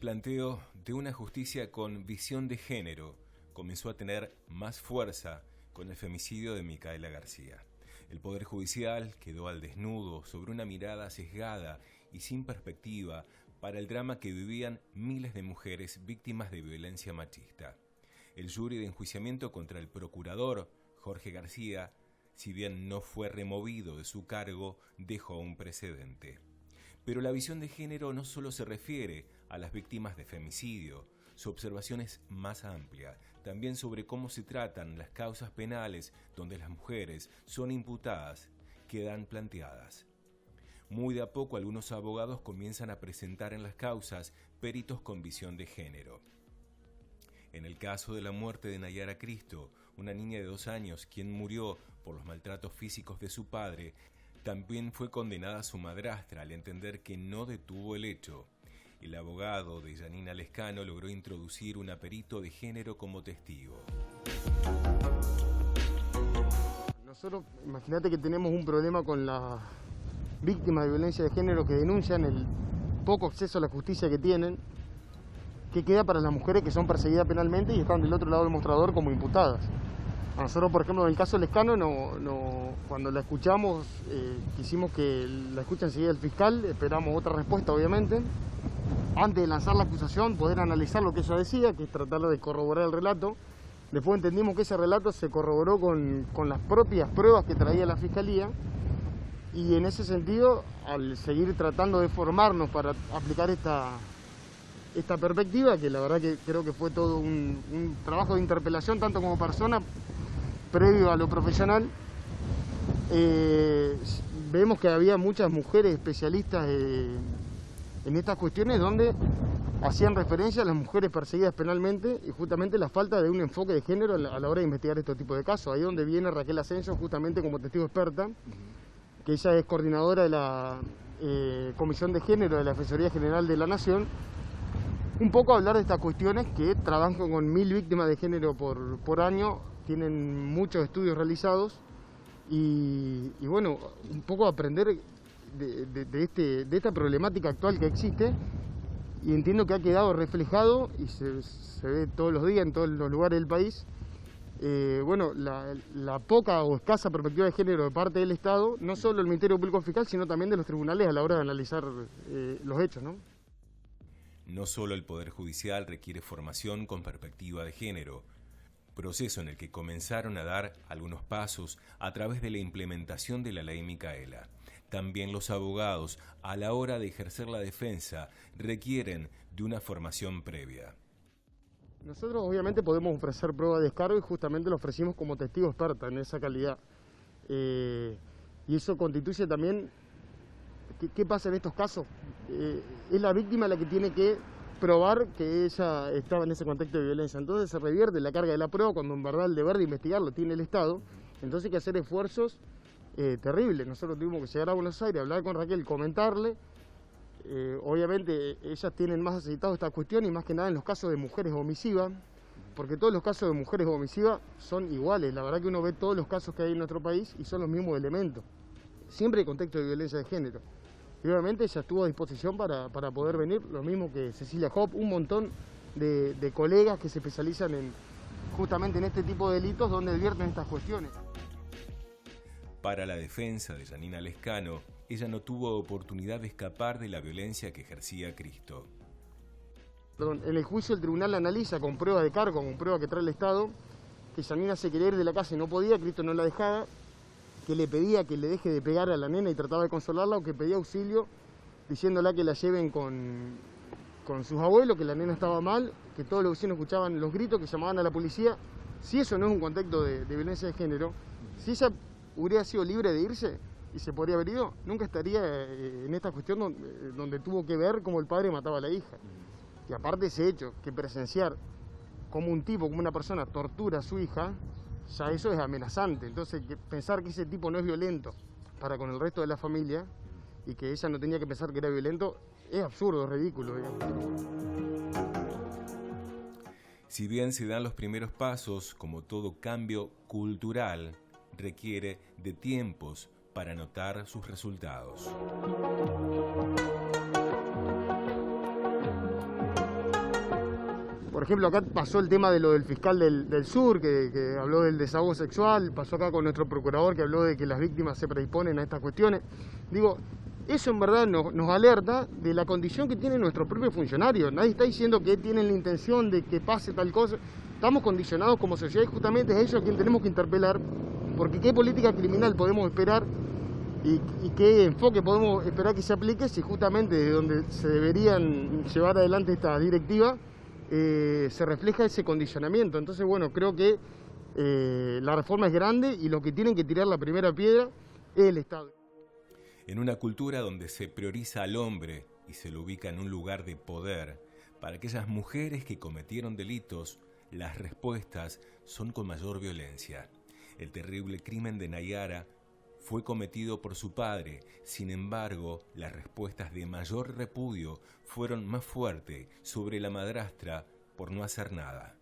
planteo de una justicia con visión de género comenzó a tener más fuerza con el femicidio de Micaela García. El Poder Judicial quedó al desnudo sobre una mirada sesgada y sin perspectiva para el drama que vivían miles de mujeres víctimas de violencia machista. El jury de enjuiciamiento contra el procurador Jorge García, si bien no fue removido de su cargo, dejó un precedente. Pero la visión de género no solo se refiere a las víctimas de femicidio, su observación es más amplia, también sobre cómo se tratan las causas penales donde las mujeres son imputadas, quedan planteadas. Muy de a poco algunos abogados comienzan a presentar en las causas peritos con visión de género. En el caso de la muerte de Nayara Cristo, una niña de 2 años, quien murió por los maltratos físicos de su padre, también fue condenada su madrastra al entender que no detuvo el hecho. El abogado de Yanina Lescano logró introducir un perito de género como testigo. Nosotros, imagínate que tenemos un problema con las víctimas de violencia de género que denuncian el poco acceso a la justicia que tienen, que queda para las mujeres que son perseguidas penalmente y están del otro lado del mostrador como imputadas. A nosotros, por ejemplo, en el caso de Lescano, cuando la escuchamos, quisimos que la escuche enseguida el fiscal, esperamos otra respuesta, obviamente. Antes de lanzar la acusación, poder analizar lo que ella decía, que es tratar de corroborar el relato. Después entendimos que ese relato se corroboró con las propias pruebas que traía la fiscalía. Y en ese sentido, al seguir tratando de formarnos para aplicar esta perspectiva, que la verdad que creo que fue todo un trabajo de interpelación, tanto como persona, previo a lo profesional, vemos que había muchas mujeres especialistas en estas cuestiones donde hacían referencia a las mujeres perseguidas penalmente y justamente la falta de un enfoque de género a la hora de investigar este tipo de casos. Ahí donde viene Raquel Asensio justamente como testigo experta, que ella es coordinadora de la Comisión de Género de la Defensoría General de la Nación, un poco a hablar de estas cuestiones que trabajan con 1000 víctimas de género por año, tienen muchos estudios realizados y bueno, un poco aprender de esta problemática actual que existe, y entiendo que ha quedado reflejado y se ve todos los días en todos los lugares del país. Bueno, la poca o escasa perspectiva de género de parte del Estado, no solo del Ministerio Público Fiscal, sino también de los tribunales a la hora de analizar los hechos, ¿no? No solo el Poder Judicial requiere formación con perspectiva de género, proceso en el que comenzaron a dar algunos pasos a través de la implementación de la Ley Micaela. También los abogados, a la hora de ejercer la defensa, requieren de una formación previa. Nosotros obviamente podemos ofrecer prueba de descargo y justamente lo ofrecimos como testigo experta en esa calidad. Y eso constituye también, ¿qué pasa en estos casos? Es la víctima la que tiene que probar que ella estaba en ese contexto de violencia. Entonces se revierte la carga de la prueba cuando en verdad el deber de investigarlo tiene el Estado. Entonces hay que hacer esfuerzos terribles. Nosotros tuvimos que llegar a Buenos Aires, hablar con Raquel, comentarle. Obviamente ellas tienen más aceitado esta cuestión y más que nada en los casos de mujeres homicidas, porque todos los casos de mujeres homicidas son iguales. La verdad que uno ve todos los casos que hay en nuestro país y son los mismos elementos. Siempre hay contexto de violencia de género. Y obviamente ella estuvo a disposición para poder venir, lo mismo que Cecilia Hopp, un montón de colegas que se especializan justamente en este tipo de delitos donde advierten estas cuestiones. Para la defensa de Yanina Lescano, ella no tuvo oportunidad de escapar de la violencia que ejercía Cristo. En el juicio el tribunal analiza con prueba de cargo, con prueba que trae el Estado, que Yanina se quería ir de la casa y no podía, Cristo no la dejaba, que le pedía que le deje de pegar a la nena y trataba de consolarla, o que pedía auxilio diciéndola que la lleven con sus abuelos, que la nena estaba mal, que todos los vecinos escuchaban los gritos, que llamaban a la policía. Si eso no es un contexto de violencia de género, si ella hubiera sido libre de irse y se podría haber ido, nunca estaría en esta cuestión donde tuvo que ver cómo el padre mataba a la hija. Y aparte ese hecho, que presenciar como un tipo, como una persona tortura a su hija, ya eso es amenazante. Entonces pensar que ese tipo no es violento para con el resto de la familia y que ella no tenía que pensar que era violento, es absurdo, es ridículo, digamos. Si bien se dan los primeros pasos, como todo cambio cultural, requiere de tiempos para notar sus resultados. Por ejemplo, acá pasó el tema de lo del fiscal del sur, que habló del desahogo sexual, pasó acá con nuestro procurador que habló de que las víctimas se predisponen a estas cuestiones. Digo, eso en verdad nos alerta de la condición que tienen nuestros propios funcionarios. Nadie está diciendo que tienen la intención de que pase tal cosa. Estamos condicionados como sociedad y justamente es a ellos a quien tenemos que interpelar, porque qué política criminal podemos esperar y qué enfoque podemos esperar que se aplique si justamente de donde se deberían llevar adelante esta directiva se refleja ese condicionamiento. Entonces, bueno, creo que la reforma es grande y los que tienen que tirar la primera piedra es el Estado. En una cultura donde se prioriza al hombre y se lo ubica en un lugar de poder, para aquellas mujeres que cometieron delitos, las respuestas son con mayor violencia. El terrible crimen de Nayara fue cometido por su padre. Sin embargo, las respuestas de mayor repudio fueron más fuertes sobre la madrastra por no hacer nada.